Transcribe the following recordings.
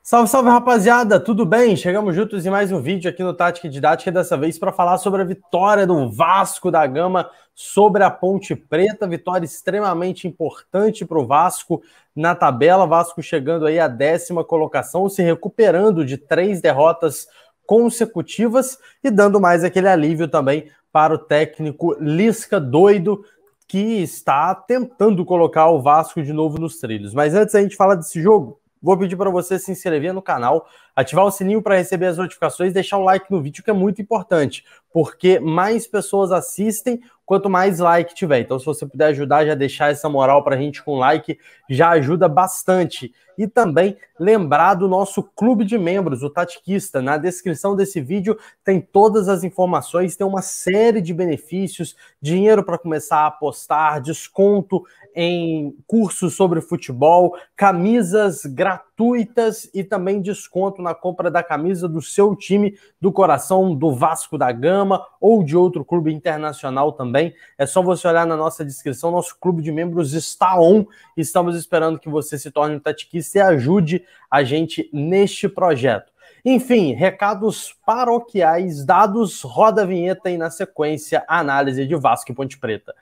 Salve, salve, rapaziada, tudo bem? Chegamos juntos em mais um vídeo aqui no Tática e Didática, dessa vez para falar sobre a vitória do Vasco da Gama sobre a Ponte Preta, vitória extremamente importante para o Vasco na tabela, Vasco chegando aí à 10ª colocação, se recuperando de 3 derrotas consecutivas e dando mais aquele alívio também para o técnico Lisca doido, que está tentando colocar o Vasco de novo nos trilhos. Mas antes da gente falar desse jogo, vou pedir para você se inscrever no canal, ativar o sininho para receber as notificações, deixar um like no vídeo, que é muito importante, porque mais pessoas assistem, quanto mais like tiver. Então, se você puder ajudar, já deixar essa moral para a gente com like, já ajuda bastante. E também lembrar do nosso clube de membros, o Tatiquista. Na descrição desse vídeo tem todas as informações, tem uma série de benefícios, dinheiro para começar a apostar, desconto em cursos sobre futebol, camisas gratuitas e também desconto na compra da camisa do seu time do coração, do Vasco da Gama ou de outro clube internacional também. É só você olhar na nossa descrição, nosso clube de membros está on. Estamos esperando que você se torne um tatiquista e ajude a gente neste projeto. Enfim, recados paroquiais dados, roda a vinheta e na sequência a análise de Vasco e Ponte Preta.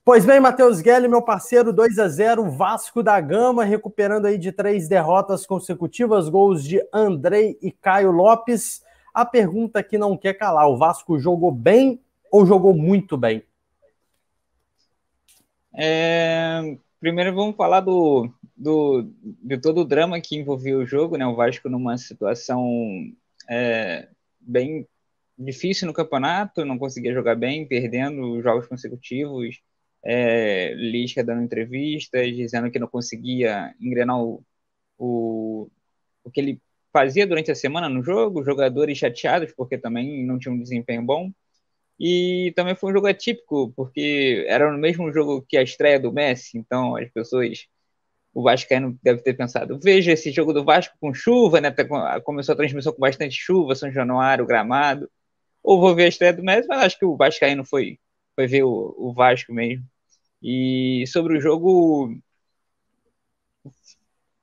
Pois bem, Matheus Guelli, meu parceiro, 2-0, Vasco da Gama, recuperando aí de 3 derrotas consecutivas, gols de Andrei e Caio Lopes. A pergunta que não quer calar, o Vasco jogou bem ou jogou muito bem? Primeiro vamos falar de todo o drama que envolveu o jogo, né? O Vasco numa situação bem difícil no campeonato, não conseguia jogar bem, perdendo jogos consecutivos, Lisca dando entrevistas, dizendo que não conseguia engrenar o que ele fazia durante a semana no jogo, jogadores chateados porque também não tinham um desempenho bom. E também foi um jogo atípico, porque era no mesmo jogo que a estreia do Messi, então as pessoas, o vascaíno deve ter pensado, veja esse jogo do Vasco com chuva, né? Começou a transmissão com bastante chuva, São Januário, Gramado, ou vou ver a estreia do Messi, mas acho que o vascaíno foi ver o Vasco mesmo. E sobre o jogo,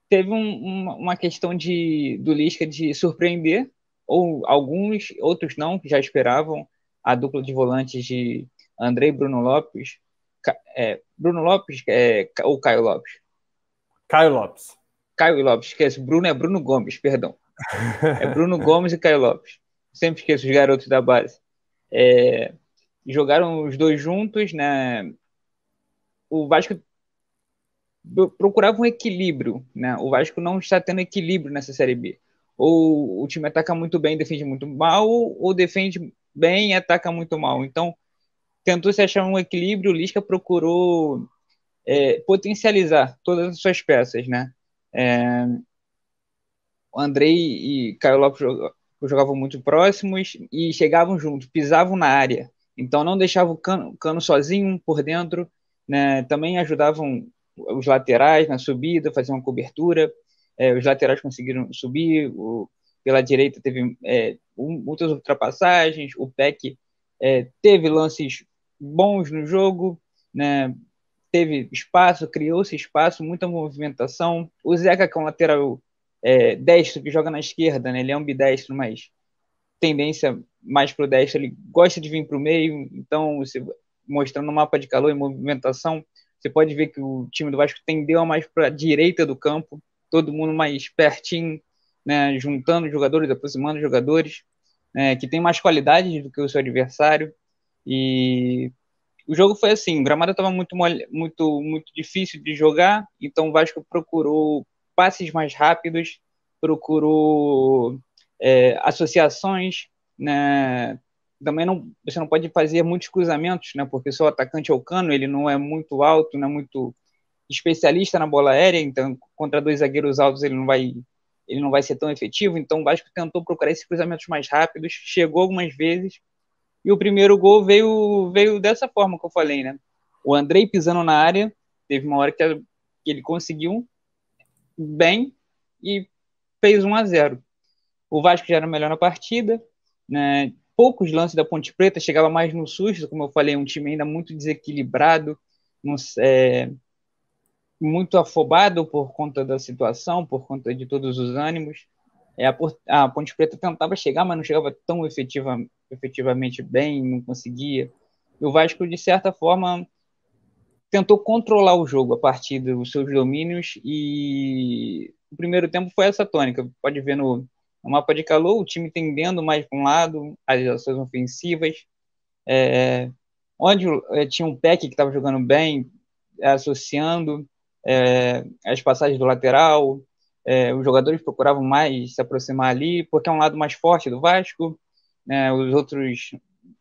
teve uma questão do Lisca de surpreender, ou alguns, outros não, que já esperavam a dupla de volantes de Andrei e Bruno Lopes. Bruno Lopes ou Caio Lopes? Caio Lopes. Caio Lopes, esquece. Bruno é Bruno Gomes, perdão. É Bruno Gomes e Caio Lopes. Sempre esqueço os garotos da base. Jogaram os dois juntos, né? O Vasco procurava um equilíbrio, né? O Vasco não está tendo equilíbrio nessa Série B. Ou o time ataca muito bem, defende muito mal, ou defende bem e ataca muito mal. Então, tentou se achar um equilíbrio, o Lisca procurou potencializar todas as suas peças, né? O Andrei e Caio Lopes jogavam muito próximos e chegavam juntos, pisavam na área. Então, não deixavam o Cano sozinho por dentro, né? Também ajudavam os laterais na subida, faziam uma cobertura. Os laterais conseguiram subir, pela direita teve muitas ultrapassagens, o Peck teve lances bons no jogo, né? Teve espaço, criou-se espaço, muita movimentação. O Zeca, que é um lateral destro, que joga na esquerda, né? Ele é um bidestro, mas tendência mais para o destro, ele gosta de vir para o meio, então, mostrando o mapa de calor e movimentação, você pode ver que o time do Vasco tendeu a mais para a direita do campo, todo mundo mais pertinho, né? Juntando jogadores, aproximando jogadores, que tem mais qualidade do que o seu adversário. E o jogo foi assim, o gramado estava muito difícil de jogar, então o Vasco procurou passes mais rápidos, procurou associações, né? Também você não pode fazer muitos cruzamentos, né? Porque só o atacante é o Cano, ele não é muito alto, não é muito especialista na bola aérea, então contra dois zagueiros altos ele não vai ser tão efetivo, então o Vasco tentou procurar esses cruzamentos mais rápidos, chegou algumas vezes, e o primeiro gol veio dessa forma que eu falei, né? O Andrei pisando na área, teve uma hora que ele conseguiu bem e fez 1-0. O Vasco já era melhor na partida, né? poucos lances da Ponte Preta, chegava mais no susto, como eu falei, um time ainda muito desequilibrado, muito afobado por conta da situação, por conta de todos os ânimos. A Ponte Preta tentava chegar, mas não chegava tão efetivamente bem, não conseguia. E o Vasco, de certa forma, tentou controlar o jogo a partir dos seus domínios, e o primeiro tempo foi essa tônica. Pode ver no mapa de calor, o time tendendo mais para um lado, as ações ofensivas, onde tinha um Peck que estava jogando bem, associando as passagens do lateral, os jogadores procuravam mais se aproximar ali, porque é um lado mais forte do Vasco, os outros,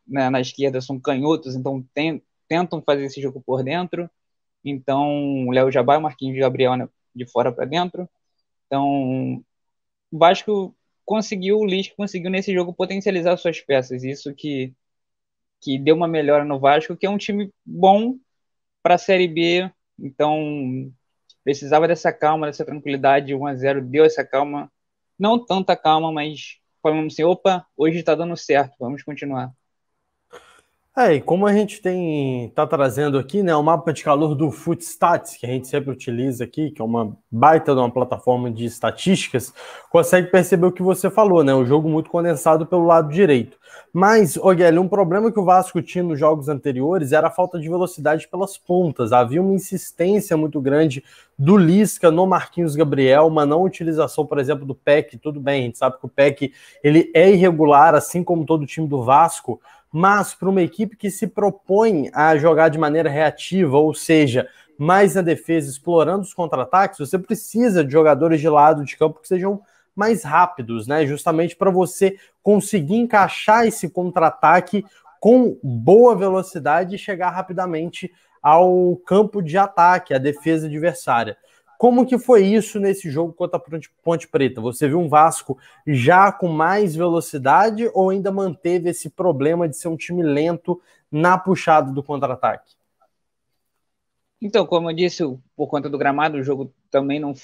na esquerda, são canhotos, então tentam fazer esse jogo por dentro. Então, o Léo Jabá e o Marquinhos Gabriel, né, de fora para dentro. Então, o Vasco o Lisca conseguiu nesse jogo potencializar suas peças. Isso que deu uma melhora no Vasco, que é um time bom para a Série B. Então, precisava dessa calma, dessa tranquilidade. 1-0 deu essa calma. Não tanta calma, mas falando assim, opa, hoje está dando certo, vamos continuar. E como a gente tá trazendo aqui, né, o mapa de calor do Footstats, que a gente sempre utiliza aqui, que é uma baita de uma plataforma de estatísticas, consegue perceber o que você falou, né, o jogo muito condensado pelo lado direito. Mas, Guilherme, um problema que o Vasco tinha nos jogos anteriores era a falta de velocidade pelas pontas. Havia uma insistência muito grande do Lisca no Marquinhos Gabriel, uma não utilização, por exemplo, do Peck. Tudo bem, a gente sabe que o Peck ele é irregular, assim como todo o time do Vasco, mas para uma equipe que se propõe a jogar de maneira reativa, ou seja, mais na defesa, explorando os contra-ataques, você precisa de jogadores de lado de campo que sejam mais rápidos, né? Justamente para você conseguir encaixar esse contra-ataque com boa velocidade e chegar rapidamente ao campo de ataque, à defesa adversária. Como que foi isso nesse jogo contra a Ponte Preta? Você viu um Vasco já com mais velocidade ou ainda manteve esse problema de ser um time lento na puxada do contra-ataque? Então, como eu disse, por conta do gramado, o jogo também não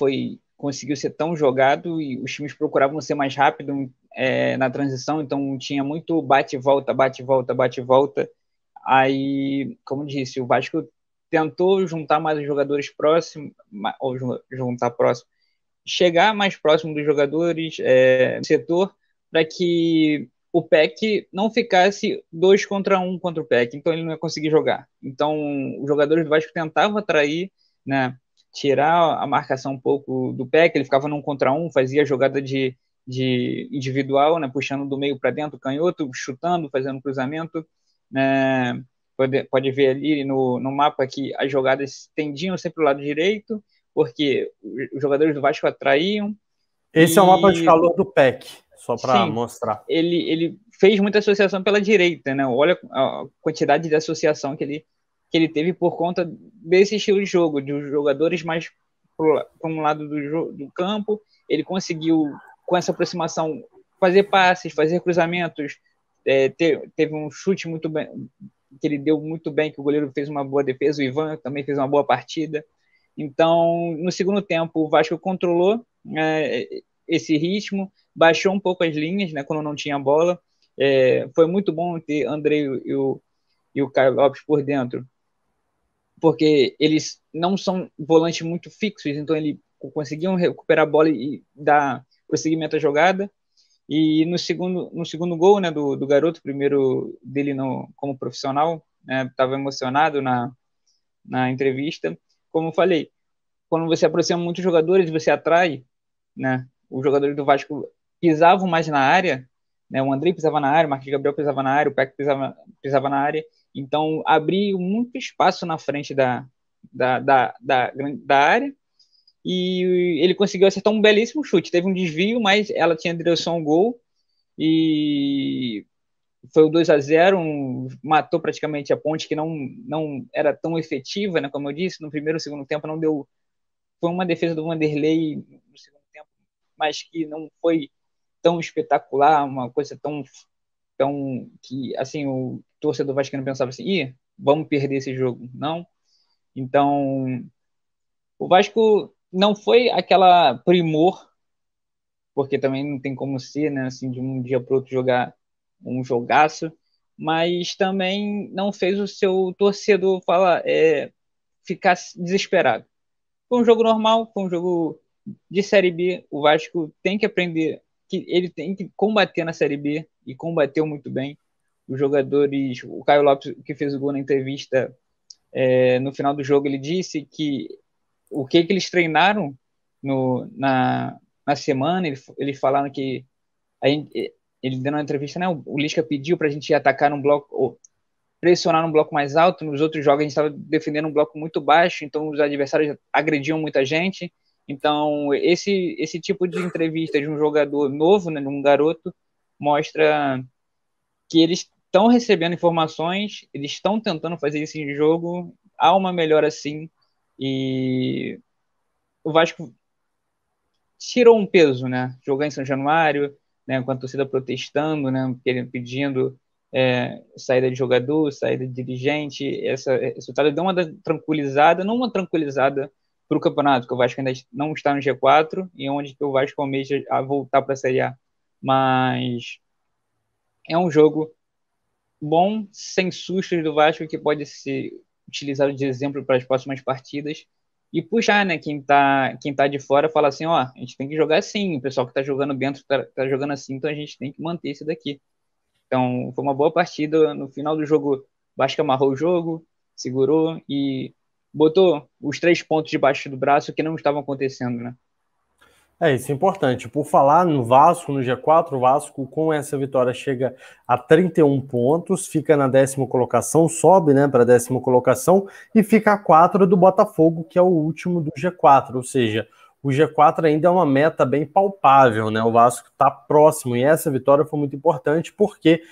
conseguiu ser tão jogado, e os times procuravam ser mais rápido na transição, então tinha muito bate e volta, bate e volta, bate e volta. Aí, como eu disse, o Vasco tentou juntar mais os jogadores próximos, ou juntar próximo, chegar mais próximo dos jogadores do setor, para que o PEC não ficasse 2 contra 1 contra o PEC, então ele não ia conseguir jogar. Então, os jogadores do Vasco tentavam atrair, né, tirar a marcação um pouco do PEC, ele ficava num contra 1, fazia jogada de individual, né, puxando do meio para dentro, canhoto, chutando, fazendo cruzamento, né, pode ver ali no mapa que as jogadas tendiam sempre para o lado direito, porque os jogadores do Vasco atraíam. Esse é o mapa de calor do PEC, só para mostrar. Ele fez muita associação pela direita, né? Olha a quantidade de associação que ele teve por conta desse estilo de jogo, de jogadores mais para um lado do campo. Ele conseguiu, com essa aproximação, fazer passes, fazer cruzamentos, teve um chute muito bem, que ele deu muito bem, que o goleiro fez uma boa defesa, o Ivan também fez uma boa partida. Então, no segundo tempo, o Vasco controlou esse ritmo, baixou um pouco as linhas, né, quando não tinha bola. Foi muito bom ter André e o Caio Lopes por dentro, porque eles não são volantes muito fixos, então eles conseguiam recuperar a bola e dar prosseguimento à jogada. E no segundo gol, né, do garoto, primeiro dele como profissional, estava emocionado na entrevista. Como eu falei, quando você aproxima muitos jogadores, você atrai, né? Os jogadores do Vasco pisavam mais na área, né? O André pisava na área, o Marquinhos Gabriel pisava na área, o Peck pisava na área. Então, abriu muito espaço na frente da área, e ele conseguiu acertar um belíssimo chute. Teve um desvio, mas ela tinha direção ao gol, e foi o 2-0, matou praticamente a Ponte, que não era tão efetiva, né? Como eu disse, no primeiro e segundo tempo não deu. Foi uma defesa do Vanderlei no segundo tempo, mas que não foi tão espetacular, uma coisa tão que, assim, o torcedor vascaíno pensava assim, vamos perder esse jogo. Não. Então, o Vasco não foi aquela primor, porque também não tem como ser, né, assim, de um dia para o outro jogar um jogaço, mas também não fez o seu torcedor ficar desesperado. Foi um jogo normal, foi um jogo de Série B. O Vasco tem que aprender que ele tem que combater na Série B e combateu muito bem. Os jogadores, o Caio Lopes, que fez o gol na entrevista, no final do jogo, ele disse que o que eles treinaram na semana, eles falaram que ele deu uma entrevista, né? O Lisca pediu para a gente atacar num bloco, ou pressionar num bloco mais alto. Nos outros jogos a gente estava defendendo um bloco muito baixo, então os adversários agrediam muita gente. Então esse tipo de entrevista de um jogador novo, né, de um garoto, mostra que eles estão recebendo informações, eles estão tentando fazer isso em jogo, há uma melhora sim, e o Vasco tirou um peso, né? Jogar em São Januário, né, com a torcida protestando, né, pedindo saída de jogador, saída de dirigente. Esse resultado deu uma tranquilizada, não uma tranquilizada para o campeonato, que o Vasco ainda não está no G4 e onde que o Vasco almeja a voltar para a Série A. Mas é um jogo bom, sem sustos do Vasco, que pode ser utilizado de exemplo para as próximas partidas e puxar, né, quem tá de fora, fala assim, ó, a gente tem que jogar assim, o pessoal que tá jogando dentro tá jogando assim, então a gente tem que manter isso daqui. Então, foi uma boa partida. No final do jogo, o Vasco amarrou o jogo, segurou e botou os 3 pontos debaixo do braço que não estavam acontecendo, né? Isso é importante. Por falar no Vasco, no G4, o Vasco com essa vitória chega a 31 pontos, fica na 10ª colocação, sobe, né, para a 10ª colocação e fica a 4 do Botafogo, que é o último do G4, ou seja, o G4 ainda é uma meta bem palpável, né? O Vasco está próximo e essa vitória foi muito importante porque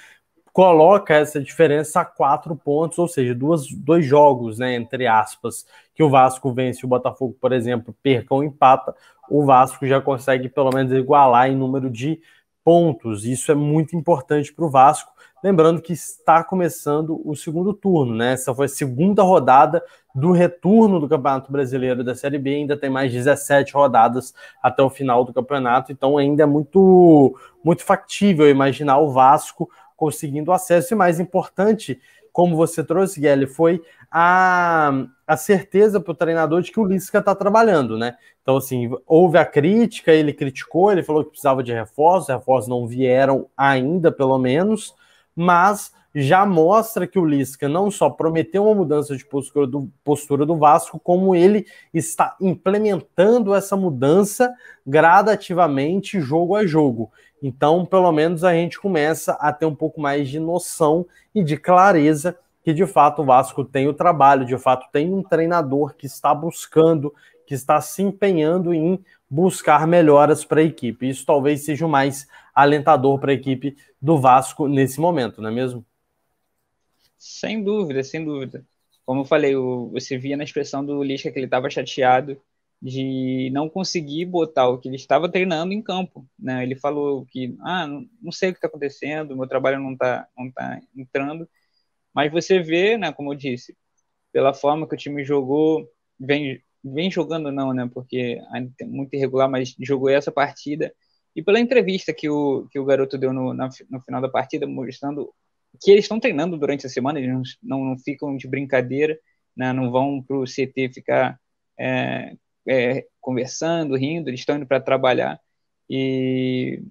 coloca essa diferença a 4 pontos, ou seja, dois jogos, né, entre aspas, que o Vasco vence, o Botafogo, por exemplo, perca ou empata, o Vasco já consegue pelo menos igualar em número de pontos. Isso é muito importante para o Vasco. Lembrando que está começando o segundo turno, né? Essa foi a segunda rodada do retorno do Campeonato Brasileiro da Série B, ainda tem mais 17 rodadas até o final do campeonato, então ainda é muito, muito factível imaginar o Vasco conseguindo acesso, e mais importante, como você trouxe, Guilherme, foi a certeza para o treinador de que o Lisca está trabalhando, né? Então, assim, houve a crítica, ele criticou, ele falou que precisava de reforços não vieram ainda, pelo menos, mas já mostra que o Lisca não só prometeu uma mudança de postura do Vasco, como ele está implementando essa mudança gradativamente, jogo a jogo. Então, pelo menos a gente começa a ter um pouco mais de noção e de clareza que, de fato, o Vasco tem o trabalho, de fato, tem um treinador que está buscando, que está se empenhando em buscar melhoras para a equipe. Isso talvez seja o mais alentador para a equipe do Vasco nesse momento, não é mesmo? Sem dúvida, sem dúvida. Como eu falei, você via na expressão do Lisca que ele estava chateado de não conseguir botar o que ele estava treinando em campo, né? Ele falou que, não sei o que está acontecendo, meu trabalho não tá entrando, mas você vê, né, como eu disse, pela forma que o time jogou, vem jogando não, né, porque ainda é muito irregular, mas jogou essa partida, e pela entrevista que o garoto deu no final da partida, mostrando que eles estão treinando durante a semana, eles não ficam de brincadeira, né, não vão para o CT ficar conversando, rindo, eles estão indo para trabalhar, e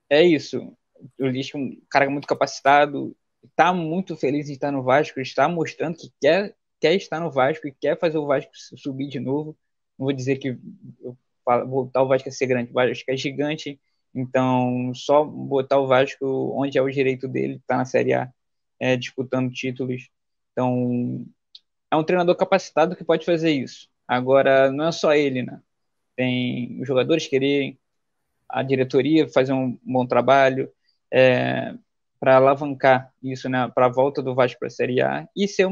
é isso. O Lisca é um cara muito capacitado, está muito feliz em estar no Vasco, está mostrando que quer estar no Vasco e quer fazer o Vasco subir de novo. Não vou dizer que botar o Vasco a ser grande, o Vasco é gigante, então só botar o Vasco onde é o direito dele, está na Série A, disputando títulos. Então é um treinador capacitado que pode fazer isso. Agora, não é só ele, né? Tem os jogadores quererem, a diretoria fazer um bom trabalho para alavancar isso, né, para a volta do Vasco para a Série A e ser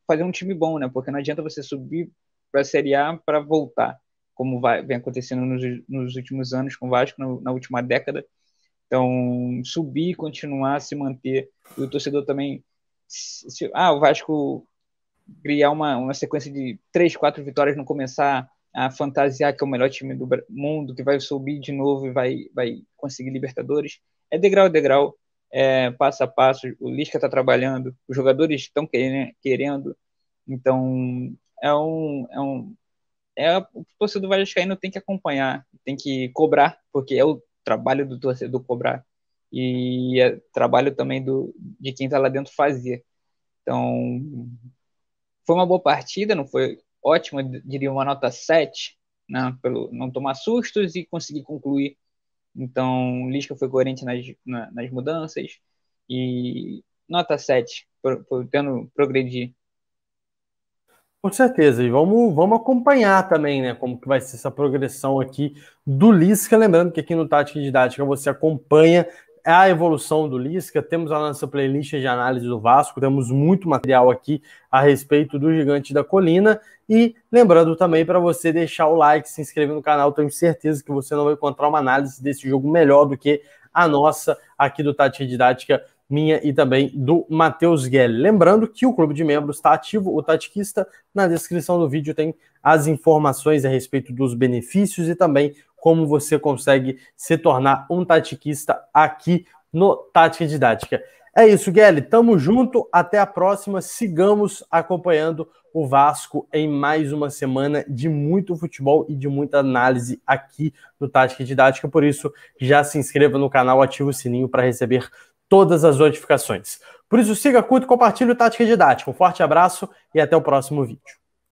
fazer um time bom, né? Porque não adianta você subir para a Série A para voltar, como vem acontecendo nos últimos anos com o Vasco, na última década. Então, subir, continuar, se manter. E o torcedor também. O Vasco criar uma sequência de 3, 4 vitórias, não começar a fantasiar que é o melhor time do mundo, que vai subir de novo e vai conseguir Libertadores. É degrau a degrau. passo a passo, o Lisca está trabalhando, os jogadores estão querendo, então o torcedor vascaíno tem que acompanhar, tem que cobrar, porque é o trabalho do torcedor cobrar, e é trabalho também de quem está lá dentro fazer. Então, foi uma boa partida, não foi ótima, diria uma nota 7, né, pelo não tomar sustos e conseguir concluir. Então, o Lisca foi coerente nas mudanças, e nota 7, tendo progredir. Com certeza, e vamos acompanhar também, né, como que vai ser essa progressão aqui do Lisca, lembrando que aqui no Tática Didática você acompanha a evolução do Lisca, temos a nossa playlist de análise do Vasco, temos muito material aqui a respeito do Gigante da Colina, e lembrando também para você deixar o like, se inscrever no canal, tenho certeza que você não vai encontrar uma análise desse jogo melhor do que a nossa aqui do Tática Didática, minha e também do Matheus Guelli. Lembrando que o clube de membros está ativo, o Tatiquista, na descrição do vídeo tem as informações a respeito dos benefícios e também como você consegue se tornar um tatiquista aqui no Tática Didática. É isso, Guelli, tamo junto, até a próxima, sigamos acompanhando o Vasco em mais uma semana de muito futebol e de muita análise aqui no Tática Didática, por isso já se inscreva no canal, ativa o sininho para receber todas as notificações. Por isso, siga, curta e compartilhe o Tática Didática. Um forte abraço e até o próximo vídeo.